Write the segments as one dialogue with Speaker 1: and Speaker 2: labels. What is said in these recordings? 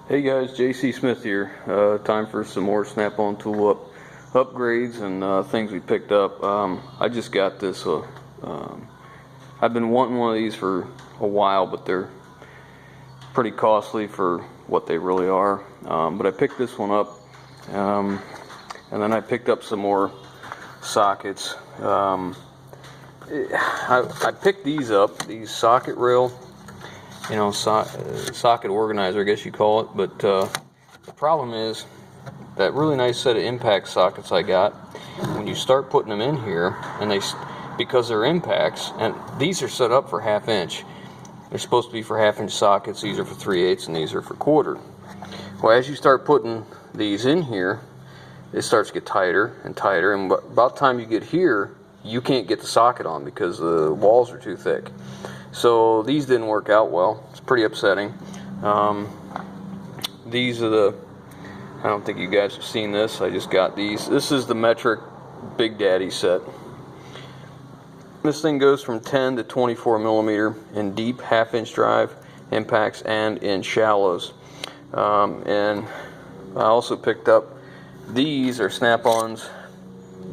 Speaker 1: Hey guys, JC Smith here. Time for some more Snap-on tool upgrades and things we picked up. I just got this. I've been wanting one of these for a while, but they're pretty costly for what they really are. But I picked this one up, and then I picked up some more sockets. I picked these up, these socket rail, socket organizer, I guess you call it. But the problem is that really nice set of impact sockets I got. When you start putting them in here, and because they're impacts, and these are set up for 1/2 inch. They're supposed to be for 1/2 inch sockets. These are for 3/8 and these are for 1/4. Well, as you start putting these in here, it starts to get tighter and tighter, and about the time you get here, you can't get the socket on because the walls are too thick. So these didn't work out well. It's pretty upsetting. These are I don't think you guys have seen this. I just got these. This is the metric Big Daddy set. This thing goes from 10 to 24 millimeter in deep 1/2 inch drive impacts and in shallows. And I also picked up, these are Snap-on's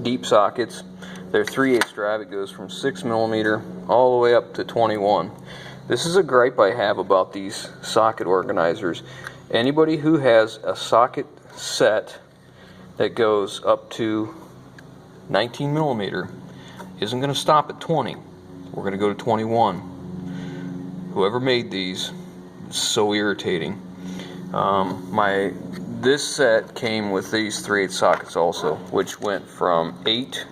Speaker 1: deep sockets. They're 3/8 drive. It goes from 6 millimeter all the way up to 21. This is a gripe I have about these socket organizers. Anybody who has a socket set that goes up to 19 millimeter isn't going to stop at 20. We're going to go to 21. Whoever made these, it's so irritating. This set came with these 3/8 sockets also, which went from 8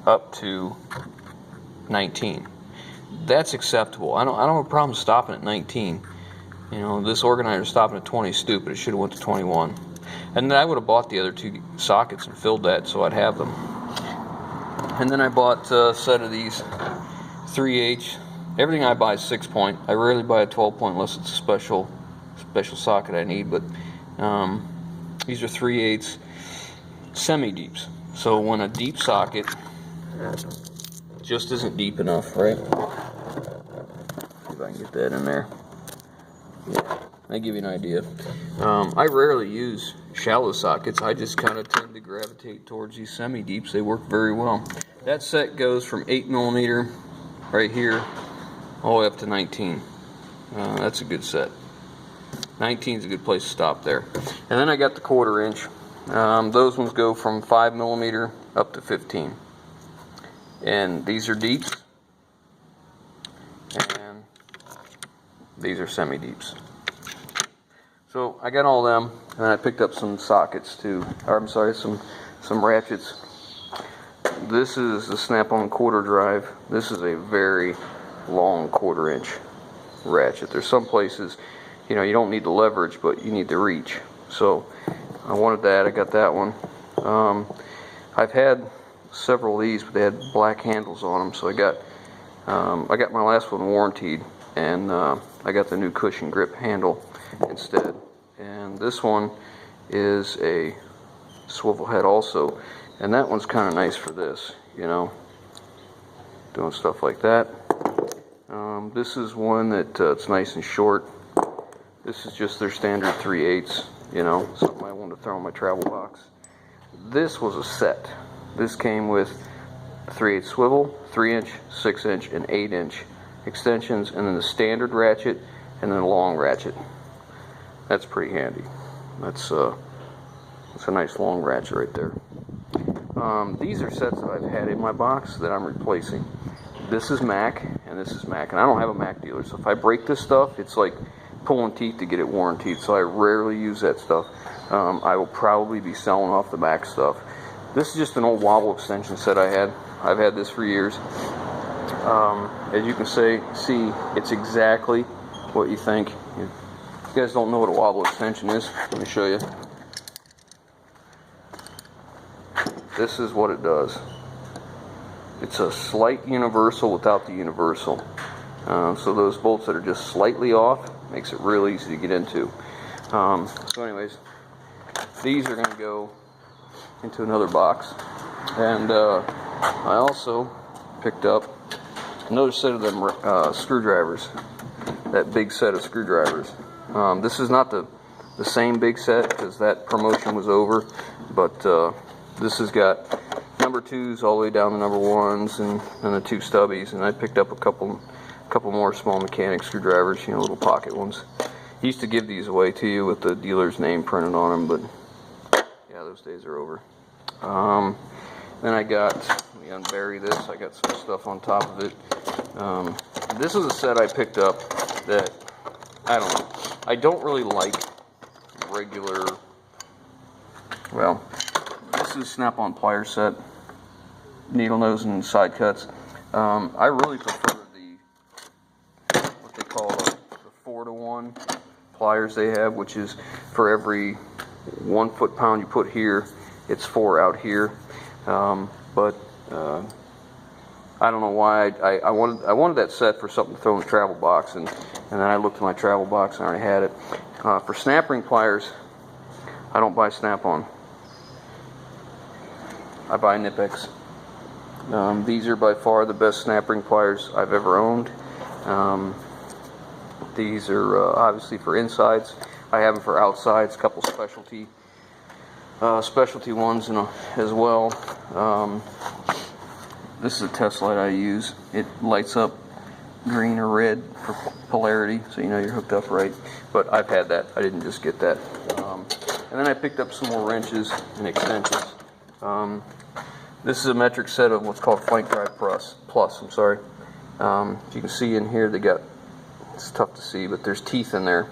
Speaker 1: up to 19. That's acceptable. I don't have a problem stopping at 19. This organizer stopping at 20 is stupid. It should have went to 21. And then I would have bought the other 2 sockets and filled that so I'd have them. And then I bought a set of these 3/8. Everything I buy is 6-point. I rarely buy a 12-point unless it's a special socket I need. But these are 3/8 semi-deeps. So when a deep socket just isn't deep enough, right? See if I can get that in there. Yeah, that give you an idea. I rarely use shallow sockets. I just kind of tend to gravitate towards these semi-deeps. They work very well. That set goes from 8 millimeter right here all the way up to 19. That's a good set. 19 is a good place to stop there. And then I got the 1/4 inch. Those ones go from 5 millimeter up to 15. And these are deeps. And these are semi-deeps. So I got all of them, and I picked up some sockets too. Or I'm sorry, some ratchets. This is the Snap-on 1/4 drive. This is a very long 1/4 inch ratchet. There's some places, you don't need the leverage, but you need the reach. So I wanted that. I got that one. I've had several of these, but they had black handles on them. So I got my last one warranted, and I got the new cushion grip handle instead. And this one is a swivel head also, and that one's kind of nice for this, doing stuff like that. This is one that it's nice and short. This is just their standard 3/8, something I wanted to throw in my travel box. This was a set. This came with 3/8 swivel, 3-inch, 6-inch, and 8-inch extensions, and then the standard ratchet, and then a long ratchet. That's pretty handy. That's a nice long ratchet right there. These are sets that I've had in my box that I'm replacing. This is Mac, and this is Mac, and I don't have a Mac dealer, so if I break this stuff, it's like pulling teeth to get it warranted, so I rarely use that stuff. I will probably be selling off the Mac stuff. This is just an old wobble extension set I had. I've had this for years. As you can see, it's exactly what you think. If you guys don't know what a wobble extension is, let me show you. This is what it does. It's a slight universal without the universal. So those bolts that are just slightly off makes it real easy to get into. So anyways, these are going to go into another box. And I also picked up another set of them screwdrivers. That big set of screwdrivers. This is not the same big set because that promotion was over, but this has got number 2s all the way down to number 1s and the 2 stubbies, and I picked up a couple more small mechanic screwdrivers, you know, little pocket ones. He used to give these away to you with the dealer's name printed on them, but yeah, those days are over. Then I got, let me unbury this, I got some stuff on top of it. This is a set I picked up that, I don't know, I don't really like regular, well, this is Snap-on pliers set, needle nose and side cuts. I really prefer what they call the 4-to-1 pliers they have, which is for every 1 foot-pound you put here, it's 4 out here. But I don't know why I wanted that set for something to throw in the travel box, and then I looked at my travel box and I already had it. For snap ring pliers, I don't buy Snap-on. I buy Knipex. These are by far the best snap ring pliers I've ever owned. These are obviously for insides. I have them for outsides, a couple specialty ones as well. This is a test light I use. It lights up green or red for polarity, so you know you're hooked up right. But I've had that. I didn't just get that. And then I picked up some more wrenches and extensions. This is a metric set of what's called Flank Drive Plus. I'm sorry. If you can see in here, they got, it's tough to see, but there's teeth in there.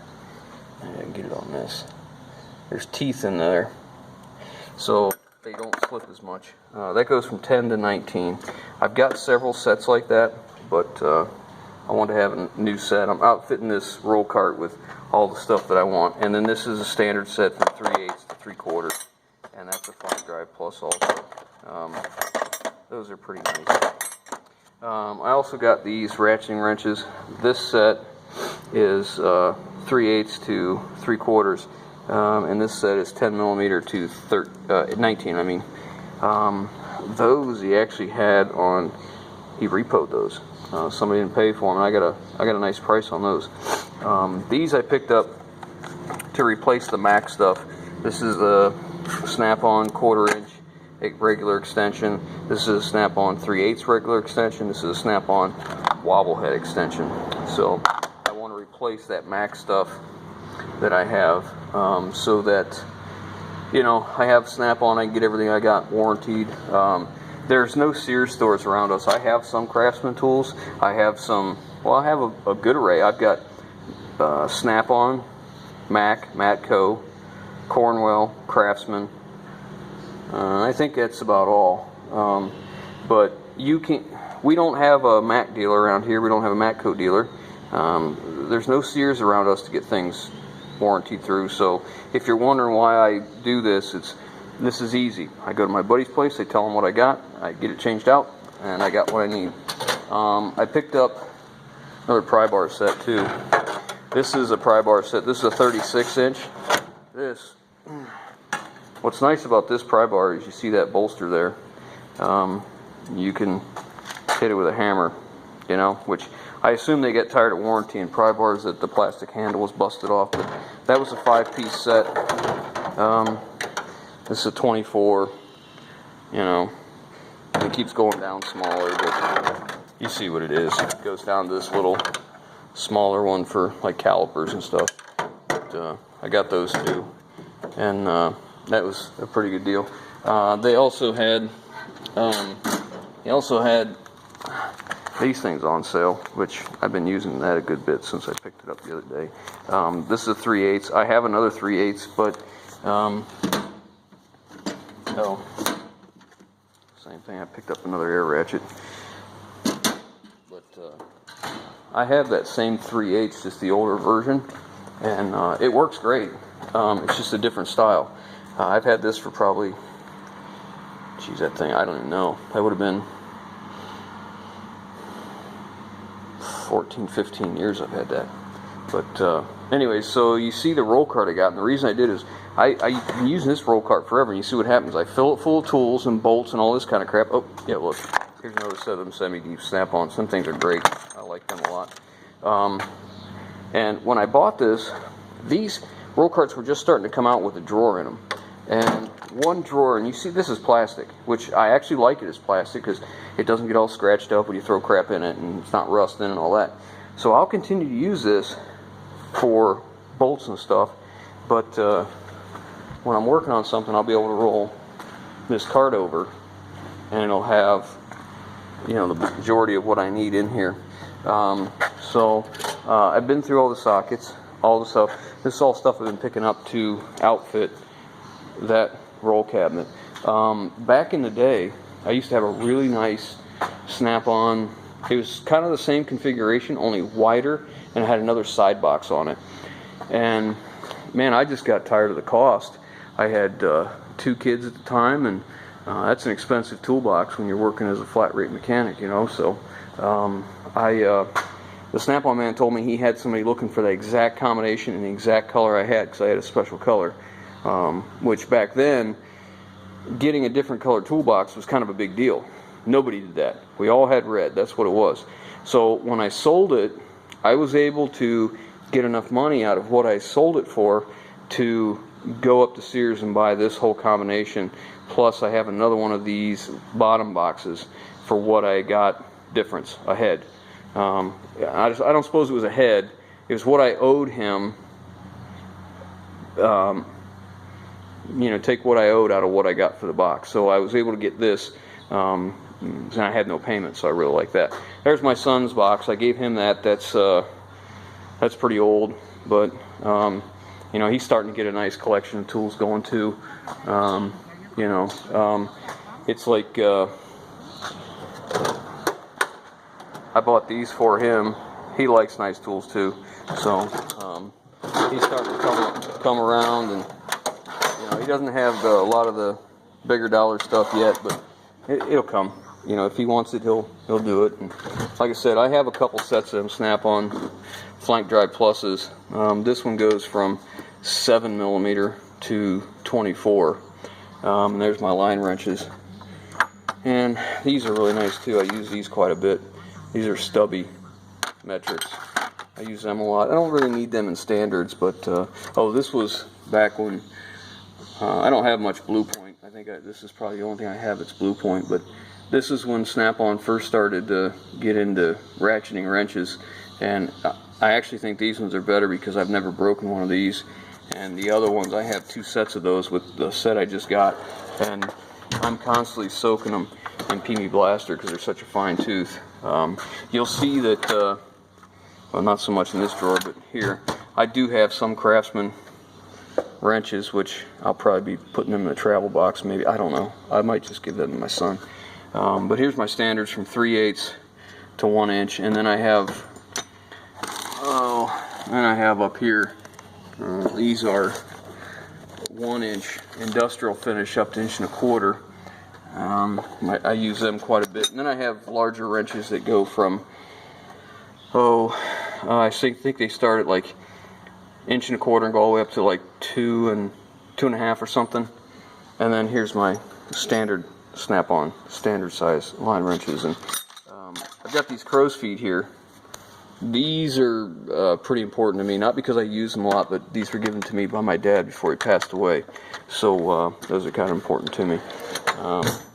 Speaker 1: I can get it on this. There's teeth in there, so they don't slip as much. That goes from 10 to 19. I've got several sets like that, but I want to have a new set. I'm outfitting this roll cart with all the stuff that I want, and then this is a standard set from 3/8 to 3/4, and that's a Flank Drive Plus also. Those are pretty nice. I also got these ratcheting wrenches. This set is 3/8 to 3/4, and this set is 10mm to 19. I mean, those he actually had on. He repoed those. Somebody didn't pay for them, and I got a nice price on those. These I picked up to replace the Mac stuff. This is the Snap-on 1/4 inch regular extension. This is a Snap-on 3/8 regular extension. This is a Snap-on wobble head extension. So I want to replace that Mac stuff that I have, so that, you know, I have Snap-on, I can get everything I got warranted. There's no Sears stores around us. I have some Craftsman tools. I have some, well, I have a good array. I've got Snap-on, Mac, Matco, Cornwell, Craftsman. I think that's about all. But you can. We don't have a Mac dealer around here. We don't have a Matco dealer. There's no Sears around us to get things warranted through. So if you're wondering why I do this, this is easy. I go to my buddy's place. I tell him what I got. I get it changed out, and I got what I need. I picked up another pry bar set too. This is a pry bar set. This is a 36-inch. What's nice about this pry bar is you see that bolster there. You can hit it with a hammer, you know, which I assume they get tired of warranty in pry bars that the plastic handle was busted off, but that was a 5-piece set. This is a 24, you know, it keeps going down smaller, but you see what it is. It goes down to this little smaller one for like calipers and stuff. But, I got those too, and that was a pretty good deal. They also had these things on sale, which I've been using that a good bit since I picked it up the other day. This is a 3/8. I have another 3/8, but oh, same thing. I picked up another air ratchet, but I have that same 3/8, just the older version, and it works great. It's just a different style. I've had this for probably, geez, that thing, I don't even know. That would have been 14, 15 years I've had that. But anyway, so you see the roll cart I got, and the reason I did is I've been using this roll cart forever, and you see what happens. I fill it full of tools and bolts and all this kind of crap. Oh, yeah, look, here's another set of them semi-deep Snap-on. Some things are great. I like them a lot. And when I bought this, These roll carts were just starting to come out with a drawer in them. And one drawer, and you see this is plastic, which I actually like it as plastic because it doesn't get all scratched up when you throw crap in it, and it's not rusting and all that. So I'll continue to use this for bolts and stuff, but when I'm working on something, I'll be able to roll this cart over, and it'll have, you know, the majority of what I need in here. I've been through all the sockets, all the stuff. This is all stuff I've been picking up to outfit that roll cabinet. Back in the day, I used to have a really nice snap-on. It was kind of the same configuration, only wider, and it had another side box on it. And man, I just got tired of the cost. I had 2 kids at the time, and that's an expensive toolbox when you're working as a flat rate mechanic, you know. So the snap-on man told me he had somebody looking for the exact combination and the exact color I had, because I had a special color. Which back then, getting a different color toolbox was kind of a big deal. Nobody did that. We all had red. That's what it was. So when I sold it, I was able to get enough money out of what I sold it for to go up to Sears and buy this whole combination. Plus I have another one of these bottom boxes for what I got difference ahead. I don't suppose it was ahead. It was what I owed him. You know, take what I owed out of what I got for the box. So I was able to get this, and I had no payment, so I really like that. There's my son's box. I gave him that. That's pretty old, but you know, he's starting to get a nice collection of tools going too. You know, it's like I bought these for him. He likes nice tools too, so he's starting to come around, and you know, he doesn't have a lot of the bigger dollar stuff yet, but it'll come. You know, if he wants it, he'll do it. And like I said, I have a couple sets of them snap-on flank drive pluses. This one goes from 7mm to 24. And there's my line wrenches. And these are really nice too. I use these quite a bit. These are stubby metrics. I use them a lot. I don't really need them in standards, but oh, this was back when I don't have much Blue Point. I think this is probably the only thing I have that's Blue Point, but this is when Snap-on first started to get into ratcheting wrenches, and I actually think these ones are better because I've never broken one of these, and the other ones, I have 2 sets of those with the set I just got, and I'm constantly soaking them in PB Blaster because they're such a fine tooth. You'll see that, well, not so much in this drawer, but here, I do have some Craftsman wrenches, which I'll probably be putting them in a travel box, maybe. I don't know. I might just give them to my son. But here's my standards from 3/8 to 1 inch, and then I have, up here, these are 1 inch industrial finish up to 1.25 inches. I use them quite a bit. And then I have larger wrenches that go from, I think they start at like 1.25 inches and go all the way up to like 2 and 2.5 or something. And then here's my standard Snap-on standard size line wrenches, and I've got these crow's feet here. These are pretty important to me, not because I use them a lot, but these were given to me by my dad before he passed away, so those are kind of important to me.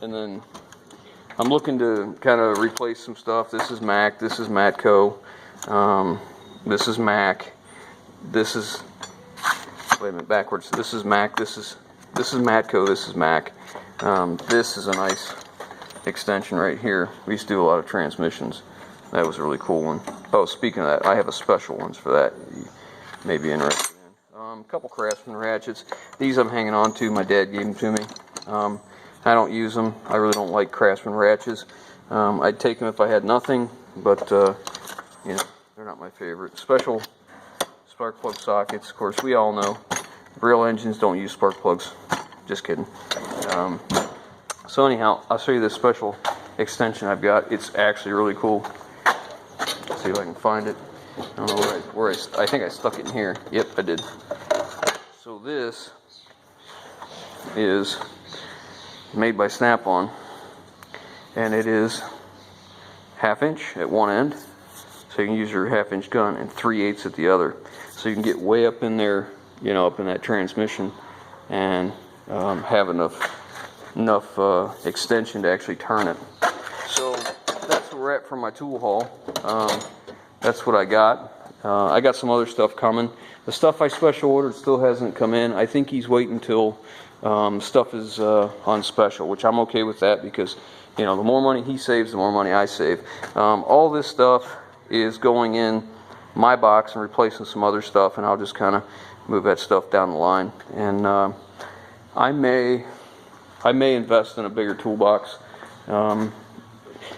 Speaker 1: And then I'm looking to kind of replace some stuff. This is Mac, this is Matco, this is Mac, this is, wait a minute, backwards, this is Mac, this is Matco, this is Mac. This is a nice extension right here. We used to do a lot of transmissions. That was a really cool one. Oh, speaking of that, I have a special ones for that you may be interested in. A couple Craftsman ratchets. These I'm hanging on to. My dad gave them to me. I don't use them. I really don't like Craftsman ratchets. I'd take them if I had nothing, but you know, they're not my favorite. Special spark plug sockets. Of course, we all know real engines don't use spark plugs. Just kidding. So anyhow, I'll show you this special extension I've got. It's actually really cool. Let's see if I can find it. I don't know where I think I stuck it in here. Yep, I did. So this is made by Snap-on, and it is 1/2 inch at one end, so you can use your 1/2 inch gun, and 3/8 at the other. so you can get way up in there, you know, up in that transmission, and have enough extension to actually turn it. So that's where we're at for my tool haul. That's what I got. I got some other stuff coming. The stuff I special ordered still hasn't come in. I think he's waiting until stuff is on special, which I'm okay with that, because you know, the more money he saves, the more money I save. All this stuff is going in my box and replacing some other stuff, and I'll just kind of move that stuff down the line. And I may invest in a bigger toolbox. And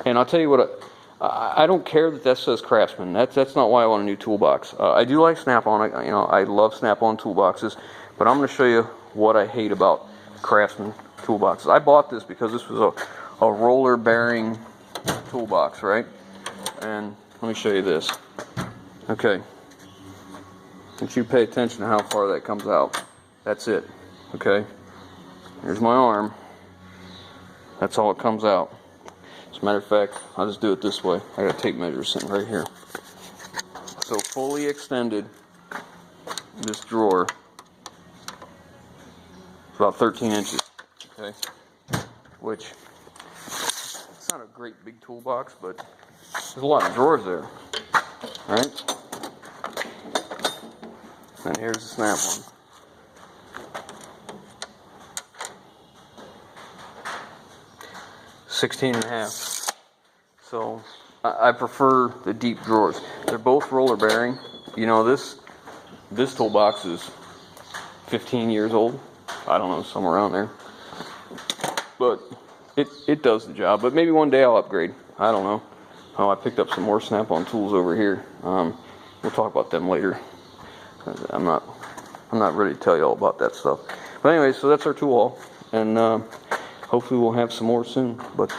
Speaker 1: I'll tell you what, I don't care that says Craftsman. That's not why I want a new toolbox. I do like Snap-on. You know, I love Snap-on toolboxes, but I'm going to show you what I hate about Craftsman toolboxes. I bought this because this was a roller bearing toolbox, right? And let me show you this. Okay. Once you pay attention to how far that comes out, that's it. Okay. Here's my arm. That's all it comes out. As a matter of fact, I'll just do it this way. I got a tape measure sitting right here. So fully extended, this drawer is about 13 inches. Okay. Which, it's not a great big toolbox, but there's a lot of drawers there. Right? And here's the Snap-on. $16.5. So I prefer the deep drawers. They're both roller bearing. You know, this toolbox is 15 years old. I don't know, somewhere around there. But it does the job. But maybe one day I'll upgrade. I don't know. Oh, I picked up some more Snap-on tools over here. We'll talk about them later. I'm not ready to tell you all about that stuff. But anyway, so that's our tool haul, and hopefully we'll have some more soon. But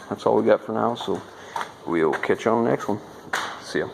Speaker 1: that's all we got for now. So we'll catch you on the next one. See ya.